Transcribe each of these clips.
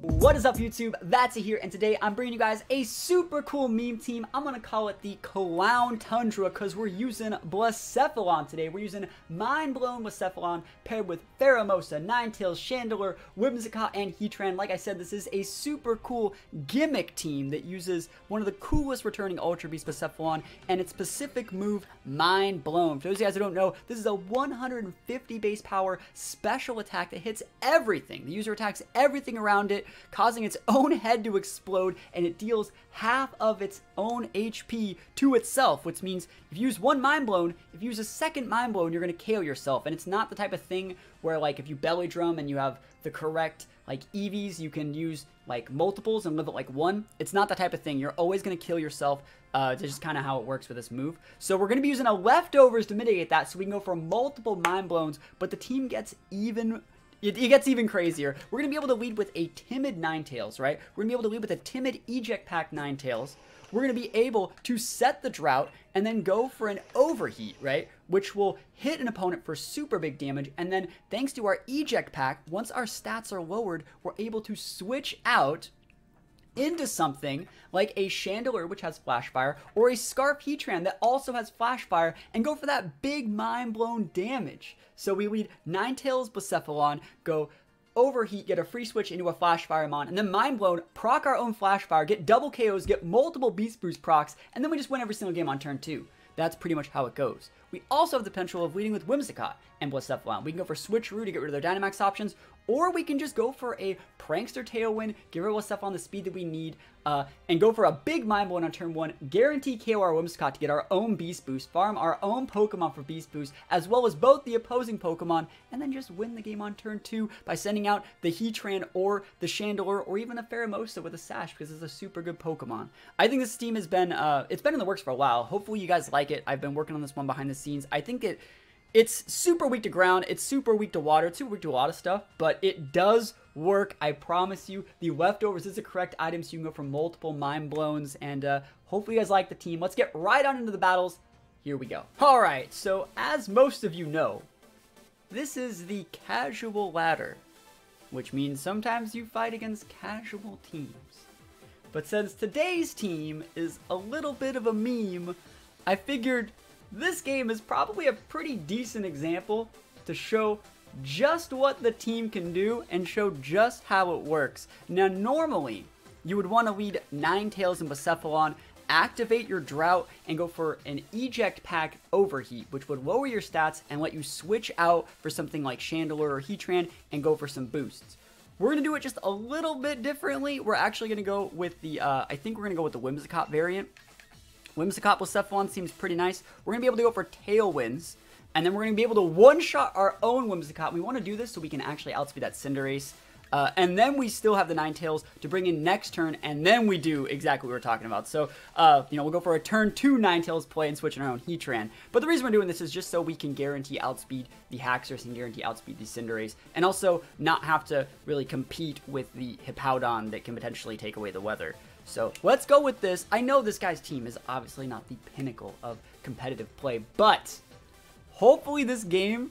What is up, YouTube? That's here, and today I'm bringing you guys a super cool meme team. I'm gonna call it the Clown Tundra because we're using Blacephalon today. We're using Mind Blown Blacephalon paired with Pheromosa, Ninetales, Chandelure, Whimsicott, and Heatran. Like I said, this is a super cool gimmick team that uses one of the coolest returning Ultra Beast Blacephalon and its specific move, Mind Blown. For those of you guys who don't know, this is a 150 base power special attack that hits everything. The user attacks everything around it, causing its own head to explode, and it deals half of its own HP to itself, which means if you use one Mind Blown, if you use a second Mind Blown, you're going to KO yourself. And it's not the type of thing where, like, if you belly drum and you have the correct, like, EVs, you can use, like, multiples and live at, like, one. It's not that type of thing. You're always going to kill yourself. That's just kind of how it works with this move. So we're going to be using a leftovers to mitigate that, so we can go for multiple Mind Blowns, but the team gets even... It gets even crazier. We're going to be able to lead with a timid Ninetales, right? We're going to be able to lead with a timid eject pack Ninetales. We're going to be able to set the drought and then go for an overheat, right? Which will hit an opponent for super big damage. And then thanks to our eject pack, once our stats are lowered, we're able to switch out into something like a Chandelure, which has Flash Fire, or a Scarf Heatran that also has Flash Fire, and go for that big Mind Blown damage. So we lead Ninetales Blacephalon, go overheat, get a free switch into a Flash Fire Mon, and then Mind Blown, proc our own Flash Fire, get double KOs, get multiple Beast Boost procs, and then we just win every single game on turn 2. That's pretty much how it goes. We also have the potential of leading with Whimsicott and Blacephalon. We can go for Switcheroo to get rid of their Dynamax options, or we can just go for a Prankster Tailwind, give our Blacephalon the speed that we need, and go for a big Mind Blown on turn 1, guarantee KO our Whimsicott to get our own Beast Boost, farm our own Pokemon for Beast Boost, as well as both the opposing Pokemon, and then just win the game on turn 2 by sending out the Heatran or the Chandelure or even a Pheromosa with a Sash, because it's a super good Pokemon. I think this team has been, it's been in the works for a while. Hopefully you guys like it. I've been working on this one behind the scenes. I think it's super weak to ground, it's super weak to water, it's super weak to a lot of stuff, but it does work, I promise you. The leftovers is the correct item, so you can go for multiple Mind Blowns, and hopefully you guys like the team. Let's get right on into the battles. Here we go. Alright, so as most of you know, this is the casual ladder, which means sometimes you fight against casual teams. But since today's team is a little bit of a meme, I figured this game is probably a pretty decent example to show just what the team can do and show just how it works. Now, normally, you would want to lead Ninetales and Blacephalon, activate your Drought, and go for an Eject Pack Overheat, which would lower your stats and let you switch out for something like Chandelure or Heatran and go for some boosts. We're going to do it just a little bit differently. We're actually going to go with the, I think we're going to go with the Whimsicott variant. Whimsicott Blacephalon seems pretty nice. We're going to be able to go for Tailwinds, and then we're going to be able to one-shot our own Whimsicott. We want to do this so we can actually outspeed that Cinderace, and then we still have the Ninetales to bring in next turn, and then we do exactly what we were talking about. So, you know, we'll go for a turn 2 Ninetales play and switch in our own Heatran. But the reason we're doing this is just so we can guarantee outspeed the Haxorus and guarantee outspeed the Cinderace, and also not have to really compete with the Hippowdon that can potentially take away the weather. So let's go with this. I know this guy's team is obviously not the pinnacle of competitive play, but hopefully this game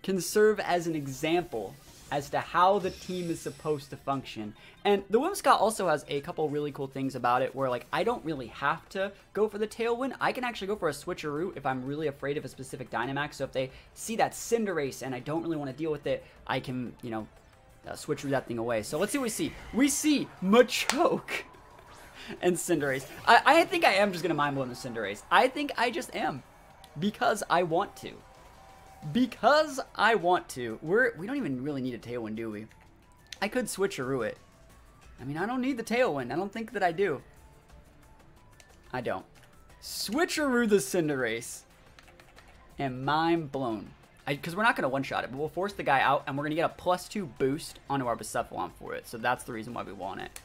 can serve as an example as to how the team is supposed to function. And the Whimsicott also has a couple really cool things about it where, like, I don't really have to go for the Tailwind. I can actually go for a Switcheroo if I'm really afraid of a specific Dynamax. So if they see that Cinderace and I don't really want to deal with it, I can, you know, switch that thing away. So let's see what we see. We see Machoke and Cinderace. I think I am just going to Mind Blow the Cinderace. I think I just am. Because I want to. Because I want to. We don't even really need a Tailwind, do we? I could Switcheroo it. I mean, I don't need the Tailwind. I don't think that I do. I don't. Switcheroo the Cinderace. And Mind Blown. Because we're not going to one-shot it, but we'll force the guy out, and we're going to get a +2 boost onto our Blacephalon for it. So that's the reason why we want it.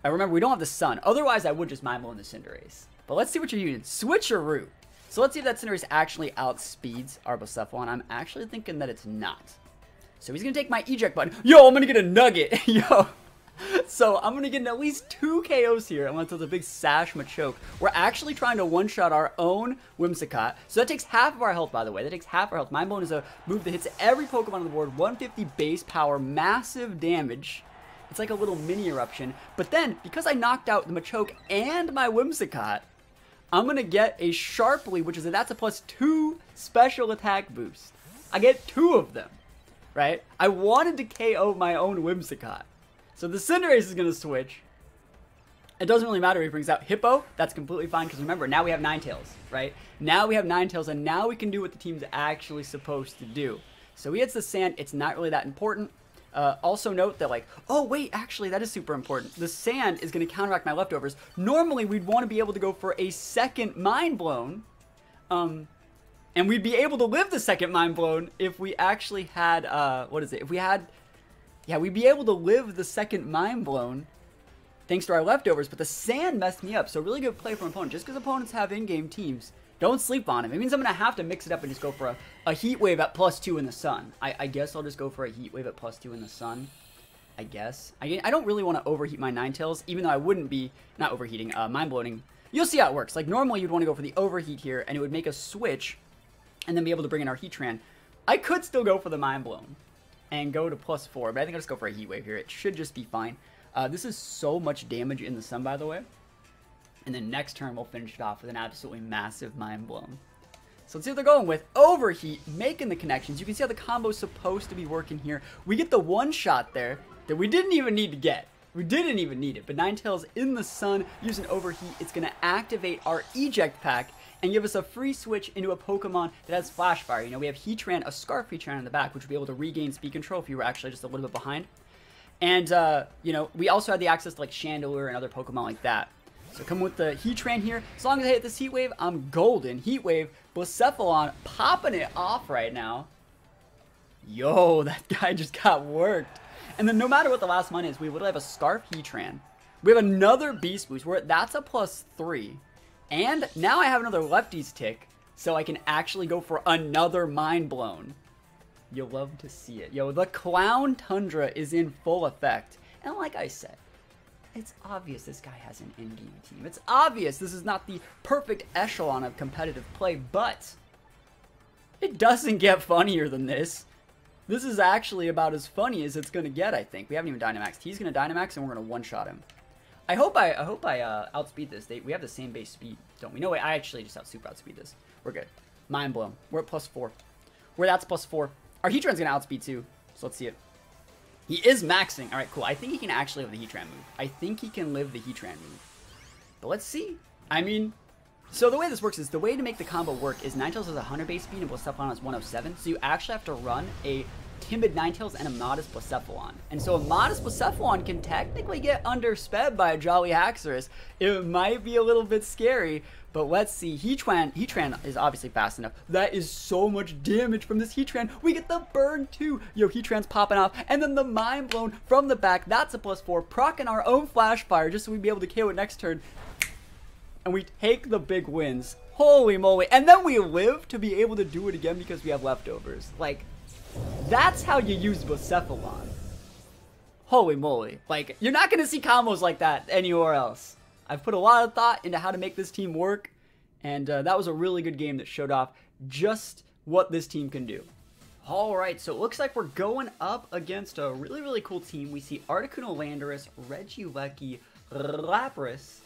Remember, we don't have the Sun. Otherwise, I would just Mind Blow the Cinderace. But let's see what you're using. Switcheroo. So let's see if that Cinderace actually outspeeds our Blacephalon. I'm actually thinking that it's not. So he's going to take my eject button. Yo, I'm going to get a Nugget. Yo. So I'm going to get at least 2 KOs here. I'm going to throw the big Sash Machoke. We're actually trying to one-shot our own Whimsicott. So that takes half of our health, by the way. That takes half our health. Mind Blown is a move that hits every Pokemon on the board. 150 base power, massive damage. It's like a little mini eruption. But then, because I knocked out the Machoke and my Whimsicott, I'm going to get a Sharply, which is that's a +2 special attack boost. I get 2 of them, right? I wanted to KO my own Whimsicott. So the Cinderace is going to switch. It doesn't really matter if he brings out Hippo. That's completely fine, because remember, now we have Ninetales, right? Now we have Ninetales, and now we can do what the team's actually supposed to do. So he hits the Sand. It's not really that important. Also note that, like, oh wait, actually that is super important. The Sand is going to counteract my leftovers. Normally we'd want to be able to go for a second Mind Blown, and we'd be able to live the second Mind Blown if we actually had, what is it? If we had, yeah, we'd be able to live the second Mind Blown thanks to our leftovers, but the Sand messed me up. So really good play from opponent. Just because opponents have in-game teams, don't sleep on him. It means I'm going to have to mix it up and just go for a Heat Wave at +2 in the sun. I guess I'll just go for a Heat Wave at +2 in the sun. I guess. I don't really want to overheat my Ninetales, even though I wouldn't be, not overheating, mind blowing. You'll see how it works. Like, normally you'd want to go for the overheat here, and it would make us switch, and then be able to bring in our Heatran. I could still go for the Mind Blown and go to +4, but I think I'll just go for a Heat Wave here. It should just be fine. This is so much damage in the sun, by the way. And then next turn, we'll finish it off with an absolutely massive Mind Blown. So let's see what they're going with. Overheat, making the connections. You can see how the combo's supposed to be working here. We get the one shot there that we didn't even need to get. We didn't even need it. But Ninetales in the sun, using Overheat, it's going to activate our Eject Pack and give us a free switch into a Pokemon that has Flash Fire. You know, we have Heatran, a Scarf Heatran in the back, which will be able to regain speed control if you were actually just a little bit behind. And, you know, we also had the access to, like, Chandelure and other Pokemon like that. So come with the Heatran here. As long as I hit this Heat Wave, I'm golden. Heat Wave, Blacephalon popping it off right now. Yo, that guy just got worked. And then no matter what the last one is, we literally have a Scarf Heatran. We have another Beast Boost. That's a +3. And now I have another Lefties Tick, so I can actually go for another Mind Blown. You'll love to see it. Yo, the Clown Tundra is in full effect. And like I said, it's obvious this guy has an in-game team. It's obvious this is not the perfect echelon of competitive play, but it doesn't get funnier than this. This is actually about as funny as it's going to get, I think. We haven't even Dynamaxed. He's going to Dynamax, and we're going to one-shot him. I hope I outspeed this. We have the same base speed, don't we? No, wait, I actually just super outspeed this. We're good. Mind blown. We're at +4. That's +4. Our Heatran's going to outspeed, too, so let's see it. He is maxing. All right, cool. I think he can actually live the Heatran move. I think he can live the Heatran move. But let's see. I mean, so the way this works is the way to make the combo work is Ninetales has 100 base speed and Blacephalon has 107. So you actually have to run a timid Ninetales and a modest Blacephalon. And so a modest Blacephalon can technically get undersped by a Jolly Haxorus. It might be a little bit scary, but let's see. Heatran is obviously fast enough. That is so much damage from this Heatran. We get the burn too. Yo, Heatran's popping off. And then the Mind Blown from the back. That's a +4. Proccing our own Flash Fire just so we'd be able to KO it next turn. And we take the big wins. Holy moly. And then we live to be able to do it again because we have leftovers. Like, that's how you use Blacephalon. Holy moly. Like, you're not going to see combos like that anywhere else. I've put a lot of thought into how to make this team work, and that was a really good game that showed off just what this team can do. Alright, so it looks like we're going up against a really, really cool team. We see Articuno Landorus, Regieleki, Lapras.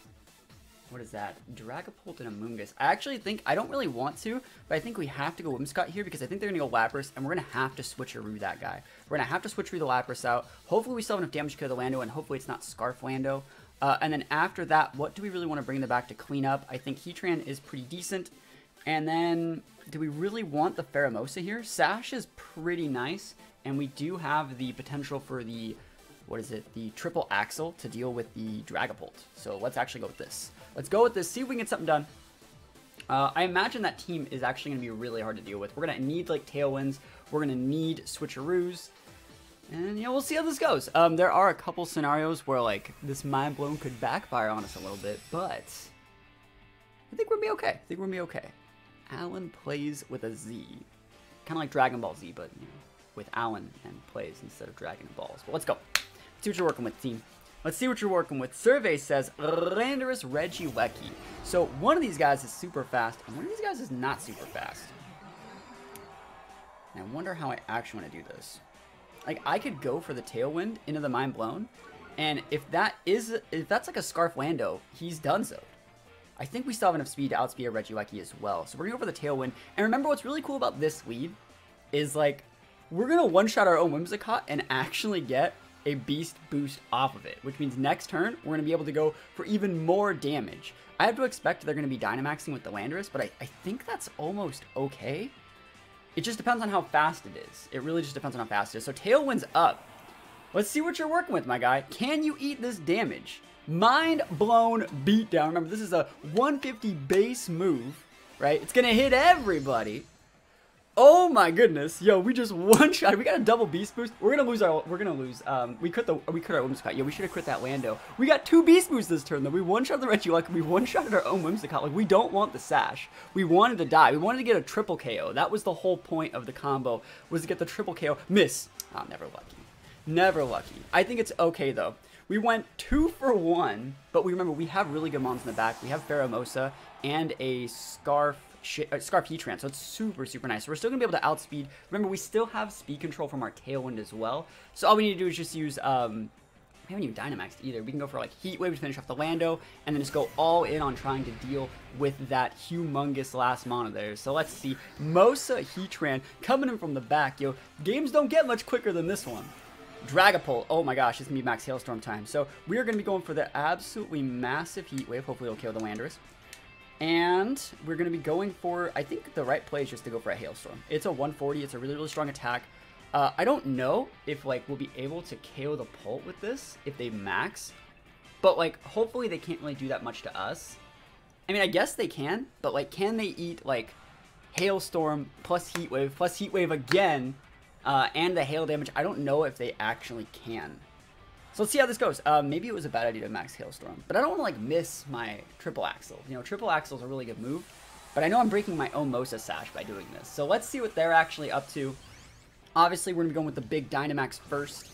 What is that? Dragapult and Amoonguss. I actually think, I don't really want to, but I think we have to go Whimsicott here because I think they're going to go Lapras, and we're going to have to switcheroo that guy. We're going to have to switcheroo the Lapras out. Hopefully we still have enough damage to kill the Lando, and hopefully it's not Scarf Lando. And then after that, what do we really want to bring them back to clean up? I think Heatran is pretty decent. And then, do we really want the Pheromosa here? Sash is pretty nice, and we do have the potential for the, what is it, the triple Axle to deal with the Dragapult. So let's actually go with this. Let's go with this, see if we can get something done. I imagine that team is actually going to be really hard to deal with. We're going to need, like, Tailwinds. We're going to need Switcheroos. And, you know, we'll see how this goes. There are a couple scenarios where, like, this Mind Blown could backfire on us a little bit, but I think we'll be okay. Alan plays with a Z. Kind of like Dragon Ball Z, but, you know, with Alan and plays instead of Dragon Balls. But let's go. Let's see what you're working with, team. Let's see what you're working with. Survey says Landorus, Regieleki. So one of these guys is super fast, and one of these guys is not super fast. And I wonder how I actually want to do this. Like, I could go for the Tailwind into the Mind Blown, And if that's like a Scarf Lando, he's done so. I think we still have enough speed to outspeed a Regieleki as well. So we're going to go for the Tailwind. And remember, what's really cool about this lead is, like, we're going to one-shot our own Whimsicott and actually get a Beast boost off of it. Which means next turn, we're going to be able to go for even more damage. I have to expect they're going to be Dynamaxing with the Landorus, but I think that's almost okay. It just depends on how fast it is. It really just depends on how fast it is. So Tailwind's up. Let's see what you're working with, my guy. Can you eat this damage? Mind blown beatdown. Remember, this is a 150 base move, right? It's gonna hit everybody. Oh my goodness, yo, we just one shot. We got a double beast boost. We crit our Whimsicott. Yo, we should have crit that Lando. We got 2 beast boosts this turn though. We one shot the Regieleki. We one shot our own Whimsicott. Like, we don't want the sash. We wanted to die. We wanted to get a triple KO. That was the whole point of the combo, was to get the triple KO. Miss. Oh, never lucky. Never lucky. I think it's okay though. We went 2 for 1, but we remember we have really good mons in the back. We have Pheromosa and a Scarf Heatran, so it's super, super nice. So we're still going to be able to outspeed. Remember, we still have speed control from our Tailwind as well. So all we need to do is just use, we haven't even Dynamaxed either. We can go for like Heat Wave to finish off the Lando, and then just go all in on trying to deal with that humongous last mon of theirs. So let's see. Mosa Heatran coming in from the back. Yo, games don't get much quicker than this one. Dragapult, oh my gosh, it's going to be max Hailstorm time. So we are going to be going for the absolutely massive Heat Wave. Hopefully it'll kill the Landorus. And we're going to be going for, I think the right play is just to go for a Hailstorm. It's a 140, it's a really, really strong attack. I don't know if, like, we'll be able to KO the Pult with this, if they max. But, like, hopefully they can't really do that much to us. I mean, I guess they can, but, like, can they eat, like, Hailstorm plus Heat Wave again, and the hail damage? I don't know if they actually can. So let's see how this goes. Maybe it was a bad idea to max Hailstorm, but I don't want to like miss my triple axle. You know, triple axle is a really good move, but I know I'm breaking my own Mosa sash by doing this. So let's see what they're actually up to. Obviously, we're gonna be going with the big Dynamax first.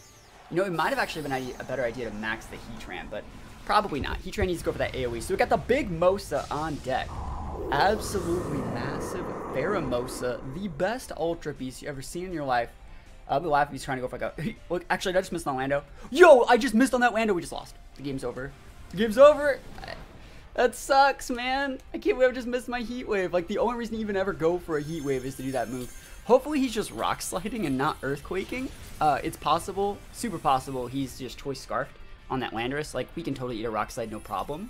You know, it might have actually been a better idea to max the Heatran, but probably not. Heatran needs to go for that AoE. So we got the big Mosa on deck. Absolutely massive Pheromosa, the best Ultra Beast you ever seen in your life. I'll be laughing if he's trying to go for like a... Look, actually, I just missed on Lando. Yo, I just missed on that Lando. We just lost. The game's over. The game's over. That sucks, man. I can't believe I just missed my Heat Wave. Like, the only reason to even ever go for a Heat Wave is to do that move. Hopefully, he's just Rock Sliding and not Earthquaking. It's possible, super possible, he's just Choice Scarfed on that Landorus. Like, we can totally eat a Rock Slide, no problem.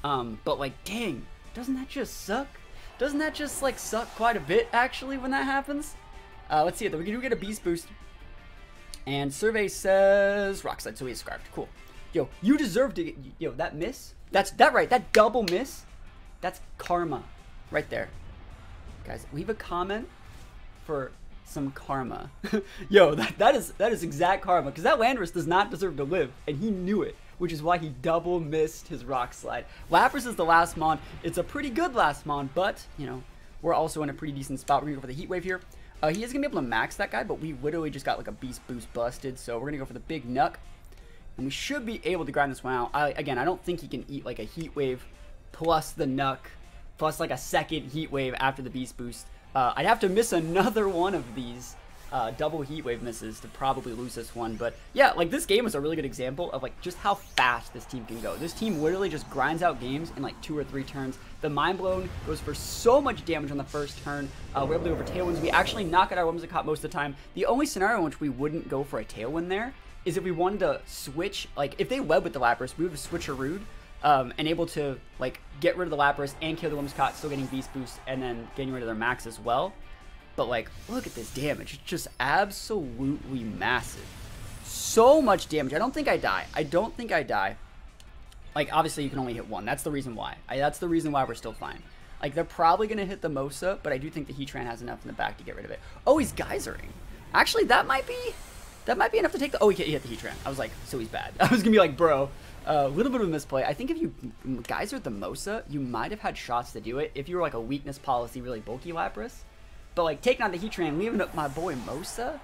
But, like, dang, doesn't that just suck? Doesn't that just, like, suck quite a bit, actually, when that happens? Let's see it though. We do get a Beast Boost. And Survey says Rock Slide, so he's Scarfed. Cool. Yo, you deserve to get... Yo, that miss? That right. That double miss? That's karma. Right there. Guys, leave a comment for some karma. Yo, that is exact karma. Because that Landorus does not deserve to live. And he knew it. Which is why he double missed his Rock Slide. Lapras is the last mon. It's a pretty good last mon. But, you know, we're also in a pretty decent spot. We're going to go for the Heat Wave here. He is going to be able to max that guy, but we literally just got like a Beast Boost busted. So we're going to go for the big Nuck. And we should be able to grind this one out. Again, I don't think he can eat like a Heat Wave plus the Nuck, plus like a second Heat Wave after the Beast Boost. I'd have to miss another one of these double Heat Wave misses to probably lose this one. But yeah, like this game is a really good example of like just how fast this team can go. This team literally just grinds out games in like 2 or 3 turns. The Mind Blown goes for so much damage on the first turn. We're able to go for Tailwinds. We actually knock out our Whimsicott most of the time. The only scenario in which we wouldn't go for a Tailwind there is if we wanted to switch, like if they led with the Lapras, we would switch a Rude and able to like get rid of the Lapras and kill the Whimsicott, still getting Beast Boost and then getting rid of their max as well. But like, look at this damage. It's just absolutely massive. So much damage. I don't think I die. I don't think I die. Like, obviously, you can only hit one. That's the reason why. That's the reason why we're still fine. Like, they're probably going to hit the Mosa, but I do think the Heatran has enough in the back to get rid of it. Oh, he's Geysering. Actually, that might be enough to take the... Oh, he hit the Heatran. I was like, so he's bad. I was going to be like, bro, a little bit of a misplay. I think if you Geyser the Mosa, you might have had shots to do it if you were like a weakness policy, really bulky Lapras. But, like, taking on the Heatran, leaving up my boy Mosa...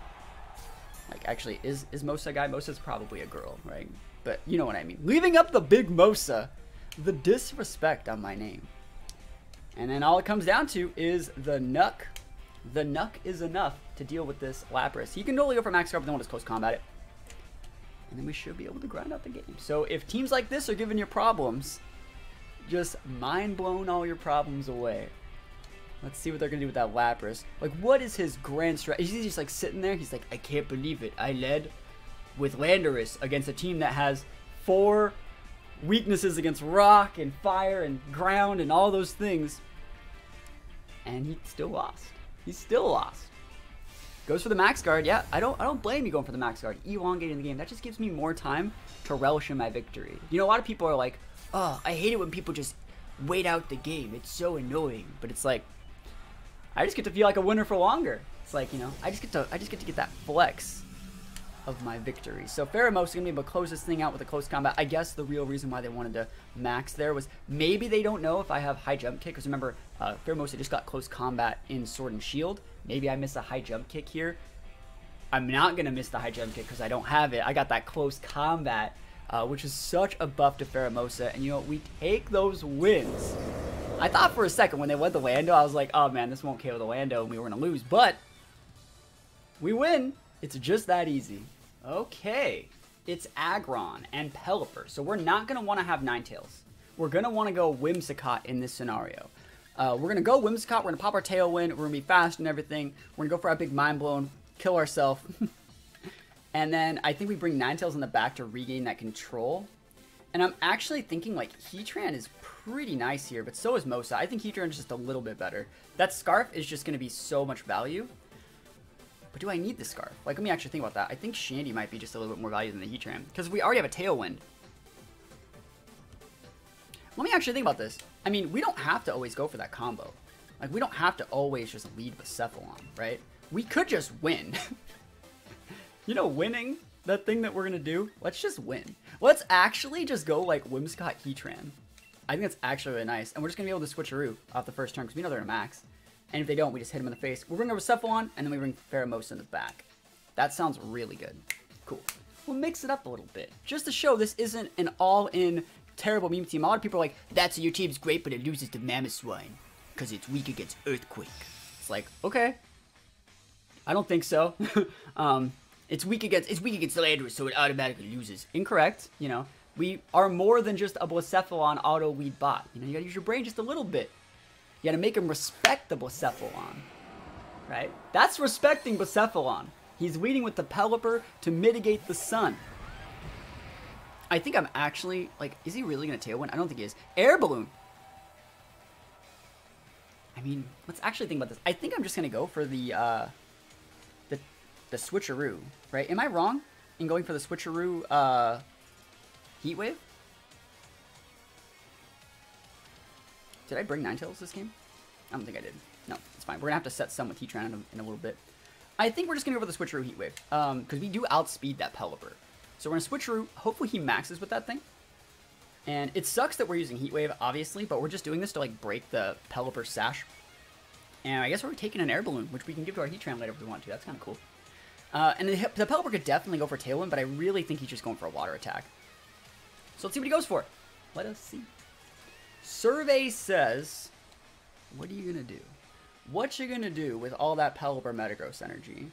Like, actually, is Mosa a guy? Mosa's probably a girl, right? But you know what I mean. Leaving up the big Mosa, the disrespect on my name. And then all it comes down to is the Nuck. The Nuck is enough to deal with this Lapras. He can totally go for max cover, then we'll just close combat it. And then we should be able to grind out the game. So if teams like this are giving you problems, just mind blown all your problems away. Let's see what they're going to do with that Lapras. Like, what is his grand strategy? He's just like sitting there. He's like, I can't believe it. I led with Landorus against a team that has 4 weaknesses against rock and fire and ground and all those things. And he still lost. He still lost. Goes for the max guard. Yeah, I don't blame you going for the max guard. Elongating the game. That just gives me more time to relish in my victory. You know, a lot of people are like, oh, I hate it when people just wait out the game. It's so annoying. But it's like, I just get to feel like a winner for longer. It's like, you know, I just get to get that flex of my victory. So Pheromosa is gonna be able to close this thing out with a close combat. I guess the real reason why they wanted to max there was maybe they don't know if I have high jump kick. Because remember, Pheromosa just got close combat in Sword and Shield. Maybe I miss a high jump kick here. I'm not gonna miss the high jump kick because I don't have it. I got that close combat, which is such a buff to Pheromosa. And you know, we take those wins. I thought for a second when they went to Lando, I was like, oh man, this won't KO the Lando and we were going to lose. But we win. It's just that easy. Okay. It's Aggron and Pelipper. So we're not going to want to have Ninetales. We're going to want to go Whimsicott in this scenario. We're going to go Whimsicott. We're going to pop our Tailwind. We're going to be fast and everything. We're going to go for our big Mind Blown. Kill ourselves. And then I think we bring Ninetales in the back to regain that control. And I'm actually thinking like Heatran is pretty nice here, but so is Mosa. I think Heatran is just a little bit better. That Scarf is just going to be so much value. But do I need the Scarf? Like, let me actually think about that. I think Shandy might be just a little bit more value than the Heatran, because we already have a Tailwind. Let me actually think about this. I mean, we don't have to always go for that combo. Like, we don't have to always just lead with Cephalon, right? We could just win. You know, winning, that thing that we're going to do, let's just win. Let's actually just go like Whimsicott Heatran. I think that's actually really nice. And we're just going to be able to switcheroo off the first turn because we know they're in a max. And if they don't, we just hit them in the face. We'll bring over Cephalon, and then we bring Pheromosa in the back. That sounds really good. Cool. We'll mix it up a little bit. Just to show this isn't an all-in terrible meme team. A lot of people are like, that's your team's great, but it loses to Mamoswine because it's weak against Earthquake. It's like, okay. I don't think so. It's weak against Landorus, so it automatically loses. Incorrect. You know, we are more than just a Blacephalon auto lead bot. You know, you gotta use your brain just a little bit. You gotta make him respect the Blacephalon, right? That's respecting Blacephalon. He's leading with the Pelipper to mitigate the sun. I think I'm actually like, is he really gonna Tailwind? I don't think he is. Air Balloon. I mean, let's actually think about this. I think I'm just gonna go for the switcheroo, right? Am I wrong in going for the switcheroo Heat Wave? Did I bring Ninetales this game? I don't think I did. No, it's fine. We're gonna have to set some with Heatran in a little bit. I think we're just gonna go for the switcheroo Heat Wave because we do outspeed that Pelipper. So we're gonna switcheroo. Hopefully he maxes with that thing. And it sucks that we're using Heat Wave, obviously, but we're just doing this to like break the Pelipper sash. And I guess we're taking an Air Balloon, which we can give to our Heatran later if we want to. That's kind of cool. And the Pelipper could definitely go for Tailwind, but I really think he's just going for a water attack. So let's see what he goes for. Let us see. Survey says, what are you going to do? What you going to do with all that Pelipper Metagross energy?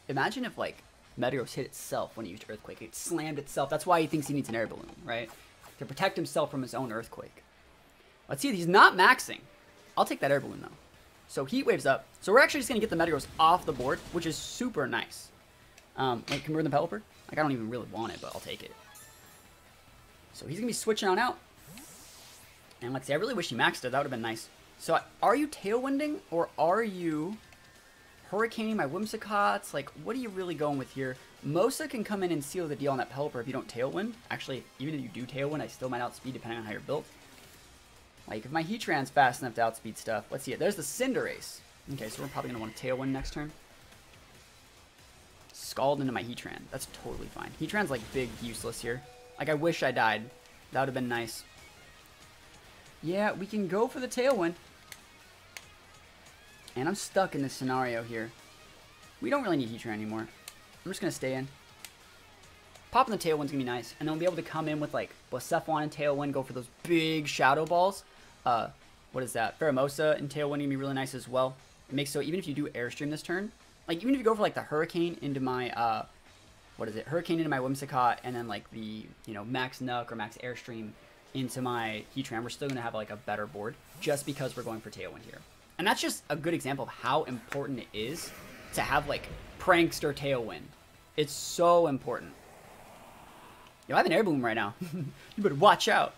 Imagine if, like, Metagross hit itself when he used Earthquake. It slammed itself. That's why he thinks he needs an Air Balloon, right? To protect himself from his own Earthquake. Let's see. He's not maxing. I'll take that Air Balloon, though. So Heat Wave's up. So we're actually just going to get the Metagross off the board, which is super nice. Like, can we run the Pelipper? Like, I don't even really want it, but I'll take it. So he's going to be switching on out. And let's see, I really wish he maxed it. That would have been nice. So are you Tailwinding, or are you Hurricaneing my Whimsicotts? Like, what are you really going with here? Mosa can come in and seal the deal on that Pelipper if you don't Tailwind. Actually, even if you do Tailwind, I still might outspeed depending on how you're built. Like, if my Heatran's fast enough to outspeed stuff. Let's see it. There's the Cinderace. Okay, so we're probably going to want to Tailwind next turn. Scald into my Heatran. That's totally fine. Heatran's, like, big useless here. Like, I wish I died. That would have been nice. Yeah, we can go for the Tailwind. And I'm stuck in this scenario here. We don't really need Heatran anymore. I'm just going to stay in. Popping the Tailwind's going to be nice. And then we'll be able to come in with, like, Blacephalon and Tailwind, go for those big Shadow Balls. What is that? Pheromosa and Tailwind can be really nice as well. It makes so even if you do Airstream this turn, like, even if you go for, like, the Hurricane into my what is it, Hurricane into my Whimsicott, and then like the, you know, max Nuck or max Airstream into my Heatran, we're still going to have like a better board just because we're going for Tailwind here. And that's just a good example of how important it is to have like Prankster Tailwind. It's so important. Yo, I have an Air Balloon right now. You better watch out.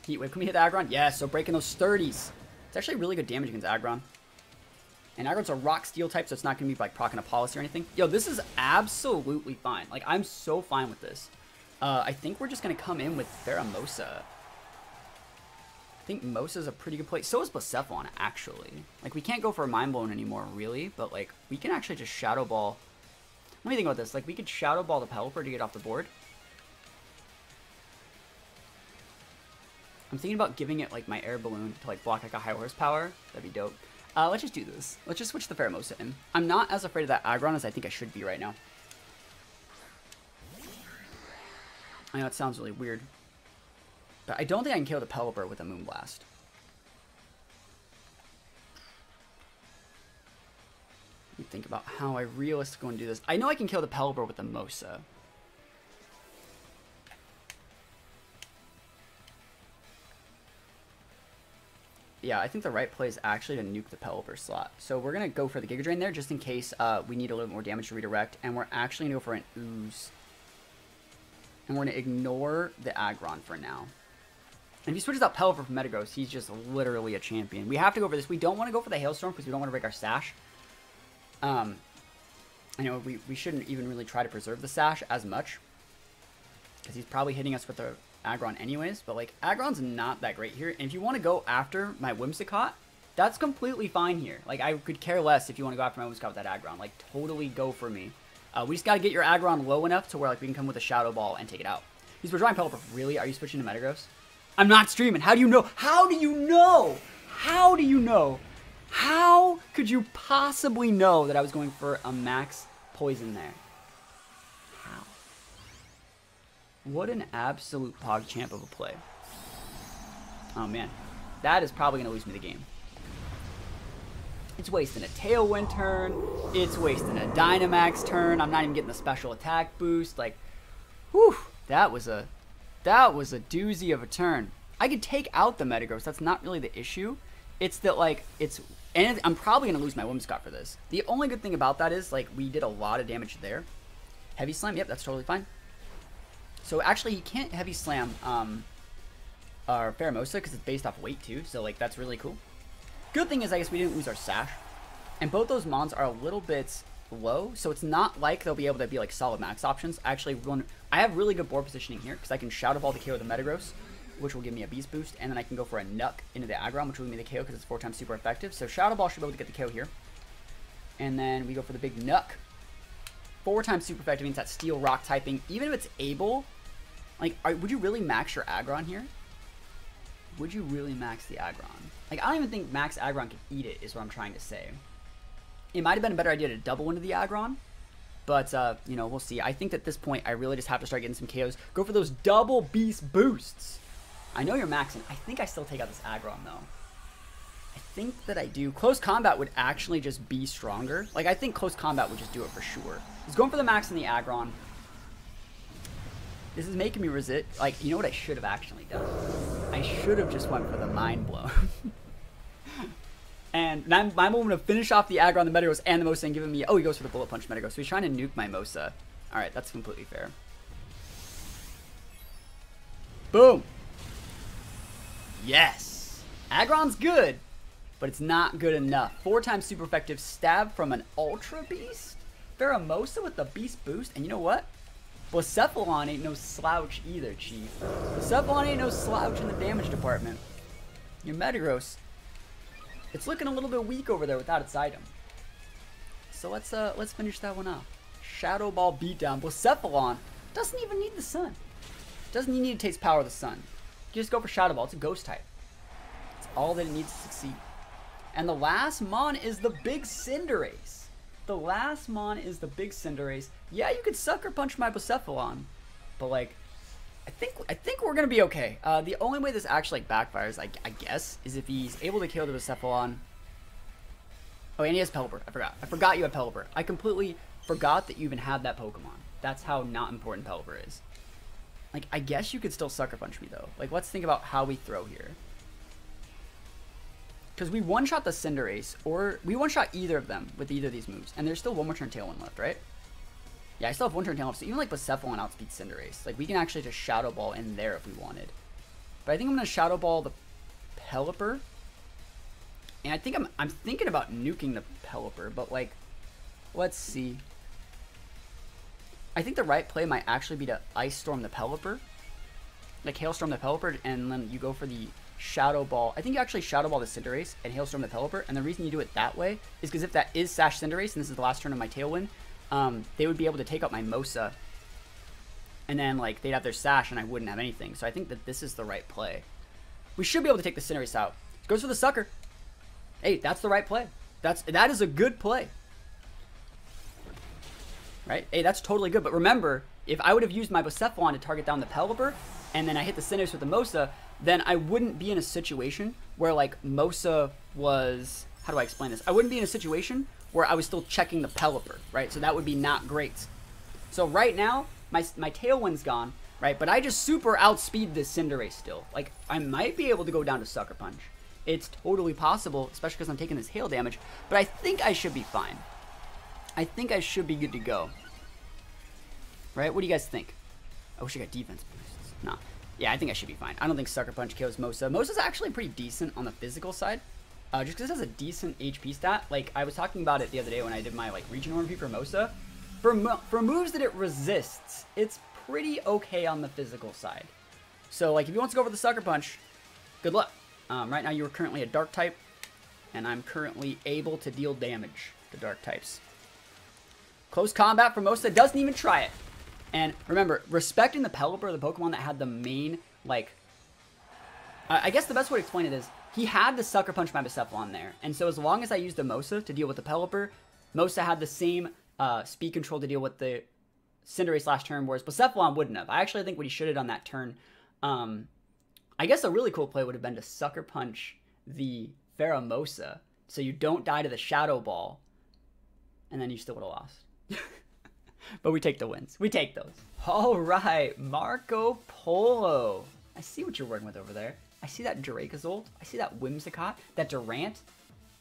Heat Wave, can we hit the Aggron? Yeah, so breaking those 30s. It's actually really good damage against Aggron. And Aggron's a rock steel type, so it's not going to be like proccing a policy or anything. Yo, this is absolutely fine. Like, I'm so fine with this. I think we're just going to come in with Pheromosa. I think Mosa's a pretty good play. So is Blacephalon, actually. Like, we can't go for a Mind Blown anymore, really. But, like, we can actually just Shadow Ball. Let me think about this. Like, we could Shadow Ball the Pelipper to get off the board. I'm thinking about giving it, like, my Air Balloon to, like, block, like, a high horsepower. That'd be dope. Let's just do this. Let's just switch the Pheromosa in. I'm not as afraid of that Aggron as I think I should be right now. I know it sounds really weird. But I don't think I can kill the Pelipper with a Moonblast. Let me think about how I realistically want to do this. I know I can kill the Pelipper with the Mosa. Yeah, I think the right play is actually to nuke the Pelipper slot. So we're going to go for the Giga Drain there just in case we need a little more damage to redirect. And we're actually going to go for an Ooze. And we're going to ignore the Aggron for now. And if he switches out Pelipper from Metagross, he's just literally a champion. We have to go for this. We don't want to go for the Hailstorm because we don't want to break our Sash. I know we shouldn't even really try to preserve the Sash as much. Because he's probably hitting us with the Aggron anyways. But, like, Aggron's not that great here. And if you want to go after my Whimsicott, that's completely fine here. Like, I could care less if you want to go after my Whimsicott with that Aggron. Like, totally go for me. We just got to get your Aggron low enough to where, like, we can come with a Shadow Ball and take it out. He's withdrawing Pelipper. Really? Are you switching to Metagross? I'm not streaming. How do you know? How do you know? How do you know? How could you possibly know that I was going for a max poison there? How? What an absolute PogChamp of a play. Oh, man. That is probably going to lose me the game. It's wasting a Tailwind turn. It's wasting a Dynamax turn. I'm not even getting the special attack boost. Like, whew, that was a doozy of a turn. I could take out the Metagross. That's not really the issue. It's that, like, and I'm probably going to lose my Whimsicott for this. The only good thing about that is, like, we did a lot of damage there. Heavy Slam, yep, that's totally fine. So, actually, he can't Heavy Slam our Pheromosa because it's based off weight, too. So, like, that's really cool. Good thing is, I guess we didn't lose our Sash. And both those Mons are a little bit low, so it's not like they'll be able to be, like, solid max options. Actually, I have really good board positioning here because I can Shadow Ball the KO with the Metagross, which will give me a Beast Boost, and then I can go for a Nuck into the Aggron, which will give me the KO because it's 4 times super effective. So Shadow Ball should be able to get the KO here. And then we go for the big Nuck. 4 times super effective means that Steel Rock typing, even if it's able, like, would you really max your Aggron here? Would you really max the Aggron? Like, I don't even think max Aggron can eat it, is what I'm trying to say. It might have been a better idea to double into the Aggron, but, you know, we'll see. I think at this point, I really just have to start getting some KOs. Go for those double Beast Boosts. I know you're maxing. I think I still take out this Aggron, though. I think that I do. Close Combat would actually just be stronger. Like, I think Close Combat would just do it for sure. He's going for the max in the Aggron. This is making me resist. Like, you know what I should have actually done? I should have just went for the Mind Blow. And Mind Blow would have finished off the Aggron, the Metagross, and the Mosa, and given me... Oh, he goes for the Bullet Punch Metagross. So he's trying to nuke my Mosa. Alright, that's completely fair. Boom! Yes! Aggron's good, but it's not good enough. 4 times super effective stab from an Ultra Beast? Pheromosa with the Beast Boost? And you know what? Blacephalon ain't no slouch either, Chief. Blacephalon ain't no slouch in the damage department. Your Metagross, it's looking a little bit weak over there without its item. So let's finish that one off. Shadow Ball beatdown. Blacephalon doesn't even need the sun. Doesn't even need to taste power of the sun. You just go for Shadow Ball. It's a ghost type. It's all that it needs to succeed. And the last Mon is the big Cinderace. The last Mon is the big Cinderace. Yeah, you could Sucker Punch my Blacephalon, but, like, I think we're gonna be okay. The only way this actually, like, backfires, I guess, is if he's able to kill the Blacephalon. Oh, and he has Pelipper. I forgot you had Pelipper. I completely forgot that you even had that Pokemon. That's how not important Pelipper is. Like, I guess you could still Sucker Punch me, though. Like, let's think about how we throw here. Because we one-shot the Cinderace, or we one-shot either of them with either of these moves. And there's still one more turn Tailwind left, right? Yeah, I still have one turn Tailwind left. So even, like, Blacephalon outspeeds Cinderace. Like, we can actually just Shadow Ball in there if we wanted. But I think I'm going to Shadow Ball the Pelipper. And I think I'm thinking about nuking the Pelipper, but, like, let's see. I think the right play might actually be to Ice Storm the Pelipper. Like, Hailstorm the Pelipper, and then you go for the Shadow Ball. I think you actually Shadow Ball the Cinderace and Hailstorm the Pelipper, and the reason you do it that way is because if that is Sash Cinderace, and this is the last turn of my Tailwind, they would be able to take out my Mosa, and then, like, they'd have their Sash, and I wouldn't have anything. So I think that this is the right play. We should be able to take the Cinderace out. Goes for the Sucker. Hey, that's the right play. That is a good play. Right? Hey, that's totally good. But remember, if I would have used my Blacephalon to target down the Pelipper, and then I hit the Cinderace with the Mosa, then I wouldn't be in a situation where, like, Mosa was... How do I explain this? I wouldn't be in a situation where I was still checking the Pelipper, right? So that would be not great. So right now, my Tailwind's gone, right? But I just super outspeed this Cinderace still. Like, I might be able to go down to Sucker Punch. It's totally possible, especially because I'm taking this hail damage. But I think I should be fine. I think I should be good to go. Right? What do you guys think? I wish I got defense boosts. Nah. Yeah, I think I should be fine. I don't think Sucker Punch kills Mosa. Mosa's actually pretty decent on the physical side. Just because it has a decent HP stat. Like, I was talking about it the other day when I did my, like, regional review for Mosa. For moves that it resists, it's pretty okay on the physical side. So, like, if you want to go for the Sucker Punch, good luck. Right now, you are currently a Dark type, and I'm currently able to deal damage to Dark types. Close combat for Mosa, doesn't even try it. And remember, respecting the Pelipper, the Pokemon that had the main, like... I guess the best way to explain it is, he had the Sucker Punch my Blacephalon there. And so as long as I used the Mosa to deal with the Pelipper, Mosa had the same speed control to deal with the Cinderace last turn, whereas Blacephalon wouldn't have. I actually think what he should have done that turn... I guess a really cool play would have been to Sucker Punch the Pheromosa, so you don't die to the Shadow Ball, and then you still would have lost. But we take the wins. We take those. All right, Marco Polo. I see what you're working with over there. I see that Dracozolt. I see that Whimsicott, that Durant.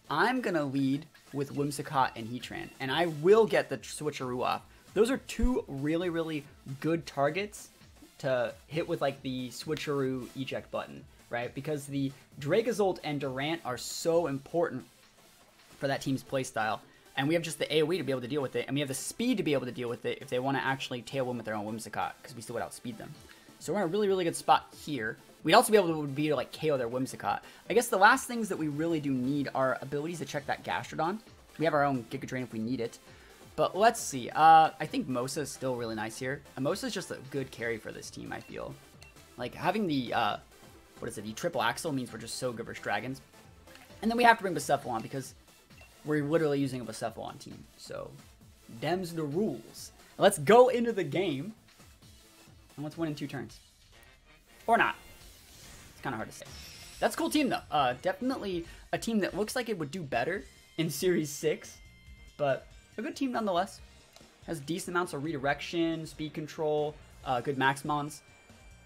I'm going to lead with Whimsicott and Heatran, and I will get the Switcheroo off. Those are two really, really good targets to hit with, like, the Switcheroo eject button, right? Because the Dracozolt and Durant are so important for that team's playstyle. And we have just the AoE to be able to deal with it, and we have the speed to be able to deal with it if they want to actually Tailwind with their own Whimsicott, because we still would outspeed them. So we're in a really, really good spot here. We'd also be able to like, KO their Whimsicott. I guess the last things that we really do need are abilities to check that Gastrodon. We have our own Giga Drain if we need it. But let's see. I think Mosa is still really nice here. And Mosa is just a good carry for this team, I feel. Like, having the, what is it, the Triple Axle means we're just so good versus Dragons. And then we have to bring Blacephalon because we're literally using a Blacephalon team. So, dem's the rules. Let's go into the game. And let's win in 2 turns. Or not. It's kind of hard to say. That's a cool team, though. Definitely a team that looks like it would do better in Series 6. But a good team nonetheless. Has decent amounts of redirection, speed control, good Maxmons.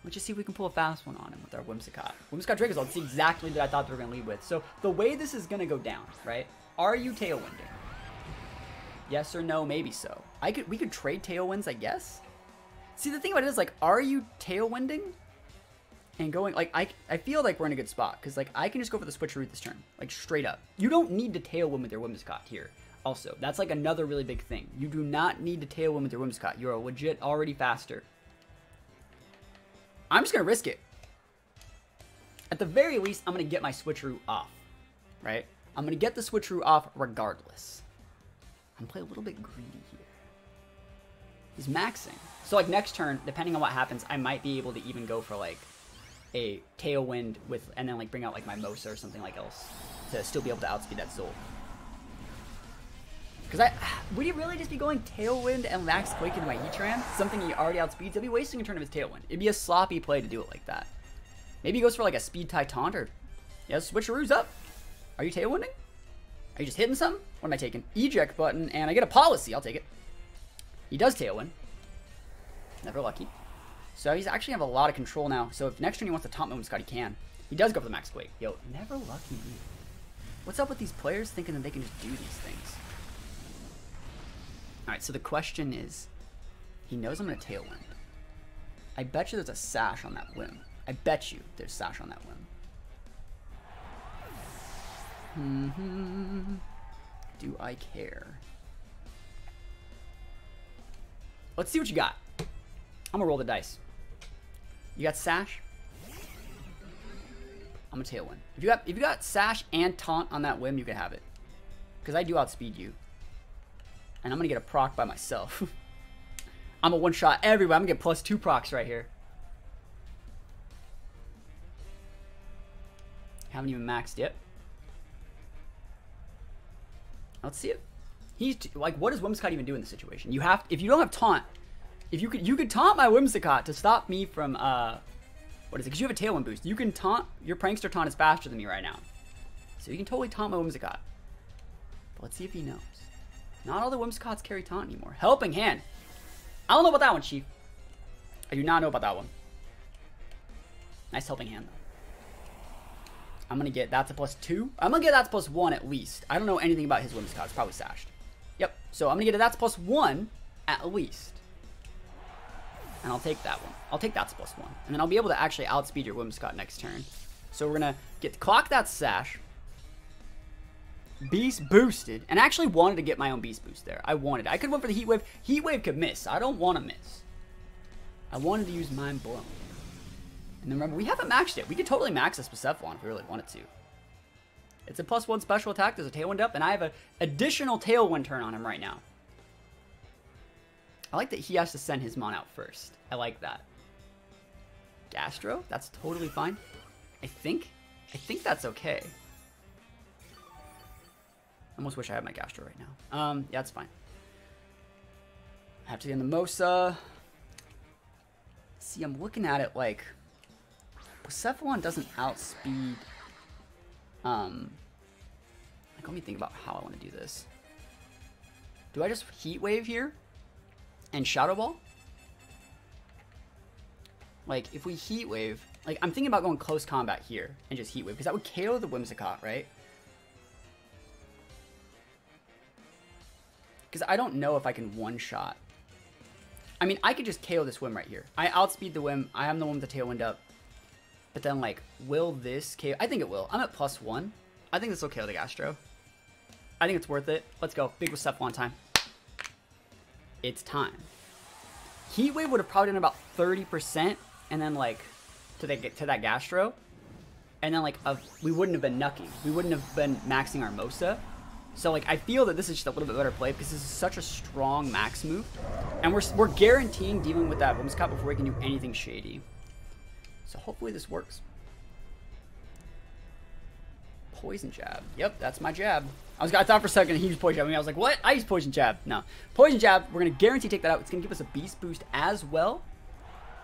Let's just see if we can pull a fast one on him with our Whimsicott. Whimsicott Dracozolt, it's exactly what I thought they were going to lead with. So the way this is going to go down, right? Are you Tailwinding? Yes or no, maybe so. We could trade Tailwinds, I guess. See, the thing about it is, like, are you Tailwinding? And going, like, I feel like we're in a good spot. Because, like, I can just go for the Switcheroo this turn. Like, straight up. You don't need to Tailwind with your Whimsicott here. Also, that's, like, another really big thing. You do not need to Tailwind with your Whimsicott. You're legit already faster. I'm just going to risk it. At the very least, I'm going to get my Switcheroo off. Right? I'm going to get the Switcheroo off regardless. I'm going to play a little bit greedy here. He's maxing. So, like, next turn, depending on what happens, I might be able to even go for, like, a Tailwind with, and then, like, bring out, like, my Mosa or something like else to still be able to outspeed that Zolt. Because would he really just be going Tailwind and Max Quake into my Heatran? Something he already outspeeds? He'll be wasting a turn of his Tailwind. It'd be a sloppy play to do it like that. Maybe he goes for, like, a Speed Tie Taunt or... Yeah, Switcheroo's up. Are you Tailwinding? Are you just hitting something? What am I taking? Eject button, and I get a Policy. I'll take it. He does Tailwind. Never lucky. So he's actually have a lot of control now. So if next turn he wants to taunt my Whimsicott, he can. He does go for the Max Quake. Yo, never lucky me. What's up with these players thinking that they can just do these things? Alright, so the question is, he knows I'm going to Tailwind. I bet you there's a Sash on that whim. I bet you there's Sash on that whim. Do I care? Let's see what you got. I'm gonna roll the dice. You got Sash? I'm gonna Tailwind. If you got Sash and Taunt on that whim, you can have it. Because I do outspeed you. And I'm gonna get a proc by myself. I'm a one-shot everywhere. I'm gonna get +2 procs right here. Haven't even maxed yet. Let's see it. He's like, what does Whimsicott even do in this situation? You have, if you don't have taunt, if you could taunt my Whimsicott to stop me from what is it? Because you have a Tailwind boost. You can taunt, your Prankster taunt is faster than me right now, so you can totally taunt my Whimsicott. But let's see if he knows. Not all the Whimsicotts carry taunt anymore. Helping Hand. I don't know about that one, Chief. I do not know about that one. Nice Helping Hand though. I'm gonna get that's a +2. I'm gonna get that's +1 at least. I don't know anything about his Whimsicott. It's probably sashed. Yep. So I'm gonna get a that's +1 at least. And I'll take that one. I'll take that's +1. And then I'll be able to actually outspeed your Whimsicott next turn. So we're gonna get clock that Sash. Beast boosted. And I actually wanted to get my own Beast boost there. I wanted. I could went for the Heat Wave. Heat Wave could miss. I don't want to miss. I wanted to use Mind Blown. And then remember, we haven't maxed it. We could totally max this Cephalon if we really wanted to. It's a +1 special attack. There's a Tailwind up, and I have an additional Tailwind turn on him right now. I like that he has to send his Mon out first. I like that. Gastro? That's totally fine. I think that's okay. I almost wish I had my Gastro right now. Yeah, it's fine. I have to get in the Mosa. See, I'm looking at it like Cephalon doesn't outspeed. Like, let me think about how I want to do this. Do I just Heat Wave here and Shadow Ball? Like, if we Heat Wave, like, I'm thinking about going close combat here and just Heat Wave because that would KO the Whimsicott, right? Because I don't know if I can one-shot. I mean, I could just KO this whim right here. I outspeed the whim. I am the one with the Tailwind up. But then, like, will this KO? I think it will. I'm at +1. I think this will KO the Gastro. I think it's worth it. Let's go. Big Cephalon time. It's time. Heat Wave would have probably done about 30%, and then, like, to that Gastro. And then, like, we wouldn't have been nucking. We wouldn't have been maxing our Mosa. So, like, I feel that this is just a little bit better play because this is such a strong max move. And we're guaranteeing dealing with that Whimsicott before we can do anything shady. So hopefully this works. Poison Jab. Yep, that's my jab. I thought for a second he used Poison Jab. I was like, what? I use Poison Jab. No. Poison Jab, we're going to guarantee take that out. It's going to give us a Beast boost as well.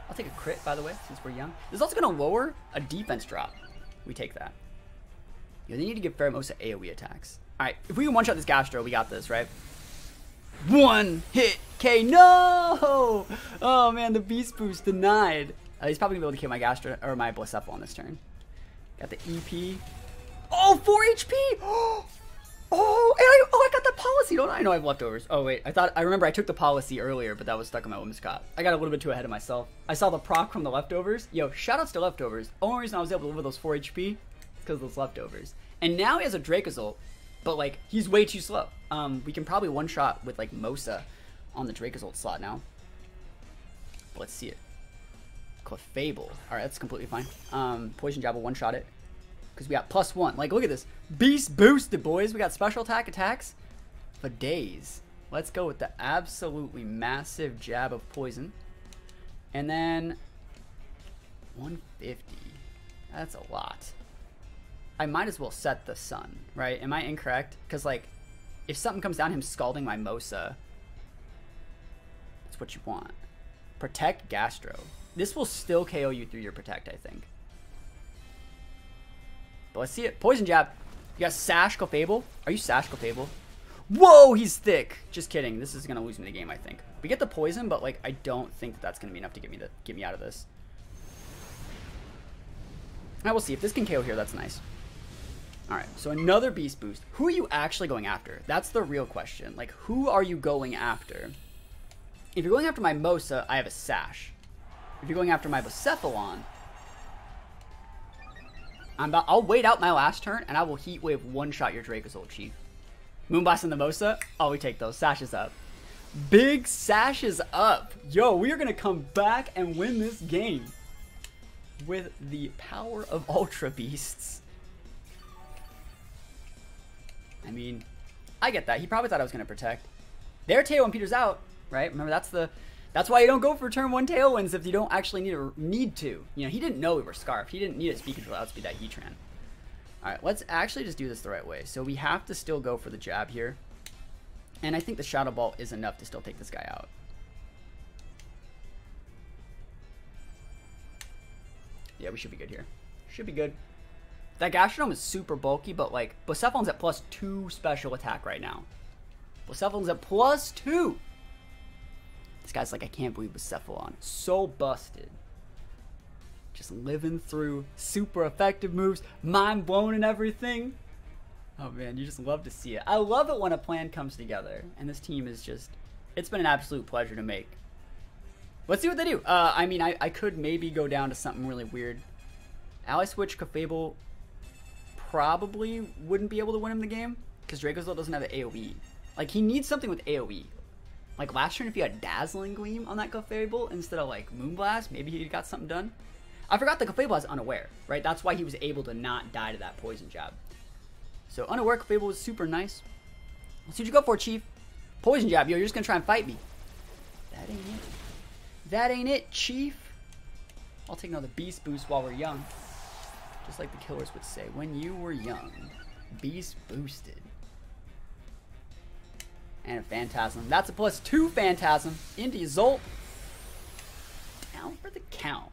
I'll take a crit, by the way, since we're young. This is also going to lower a defense drop. We take that. You need to give Pheromosa AoE attacks. Alright, if we can one-shot this Gastro, we got this, right? One hit K. No! Oh, man, the Beast boost denied. He's probably going to be able to kill my Gastro, or my Blacephalon this turn. Got the EP. Oh, 4 HP! Oh, and I got that policy, don't I? I know I have leftovers. Oh, wait. I remember I took the policy earlier, but that was stuck in my Whimsicott. I got a little bit too ahead of myself. I saw the proc from the leftovers. Yo, shoutouts to leftovers. The only reason I was able to deliver those 4 HP is because of those leftovers. And now he has a Dracozolt, but, like, he's way too slow. We can probably one-shot with, like, Mosa on the Dracozolt slot now. But let's see it. Clefable. Alright, that's completely fine. Poison Jab will one-shot it. Because we got +1. Like, look at this. Beast boosted, boys. We got special attacks for days. Let's go with the absolutely massive jab of poison. And then 150. That's a lot. I might as well set the sun, right? Am I incorrect? Because, like, if something comes down, him scalding my Mosa, that's what you want. Protect Gastro. This will still KO you through your Protect, I think. But let's see it. Poison Jab. You got Sash Clefable. Are you Sash Clefable? Whoa, he's thick. Just kidding. This is going to lose me the game, I think. We get the poison, but, like, I don't think that that's going to be enough to get me out of this. I will see. If this can KO here, that's nice. Alright, so another beast boost. Who are you actually going after? That's the real question. Like, who are you going after? If you're going after my Mosa, I have a Sash. If you're going after my Blacephalon, I'll wait out my last turn, and I will Heat Wave one-shot your Dracozolt, Chief. Moonblast and the Mosa? Oh, we take those. Sash is up. Big Sash is up. Yo, we are going to come back and win this game with the power of Ultra Beasts. I mean, I get that. He probably thought I was going to protect. Their Tailwind Peter's out, right? Remember, that's why you don't go for turn 1 Tailwinds if you don't actually need to. You know, he didn't know we were Scarfed. He didn't need a speed control outspeed that Heatran. Alright, let's actually just do this the right way. So we have to still go for the jab here. And I think the Shadow Ball is enough to still take this guy out. Yeah, we should be good here. Should be good. That Gastrodome is super bulky, but like, Blacephalon's at +2 special attack right now. Blacephalon's at +2! This guy's like, I can't believe Blacephalon. So busted. Just living through super effective moves, mind blown and everything. Oh man, you just love to see it. I love it when a plan comes together, and this team is just, it's been an absolute pleasure to make. Let's see what they do. I mean, I could maybe go down to something really weird. Ally Switch Clefable probably wouldn't be able to win him the game, because Dracozolt doesn't have an AoE. Like, he needs something with AoE. Like last turn, if you had Dazzling Gleam on that Clefable instead of like Moonblast, maybe he got something done. I forgot the Clefable has Unaware, right? That's why he was able to not die to that poison jab. So Unaware Clefable was super nice. Let's see what you go for, Chief. Poison jab, yo, you're just gonna try and fight me. That ain't it. That ain't it, Chief. I'll take another beast boost while we're young. Just like the killers would say, when you were young, beast boosted. And a Phantasm. That's a +2 Phantasm. Into Zolt. Down for the count.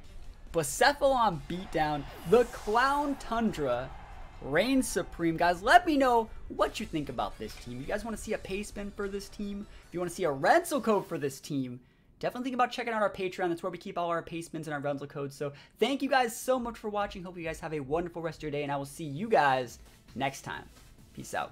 Blacephalon beat down. The Clown Tundra reigns supreme. Guys, let me know what you think about this team. You guys want to see a pay spin for this team? If you want to see a rental code for this team, definitely think about checking out our Patreon. That's where we keep all our pay spins and our rental codes. So thank you guys so much for watching. Hope you guys have a wonderful rest of your day, and I will see you guys next time. Peace out.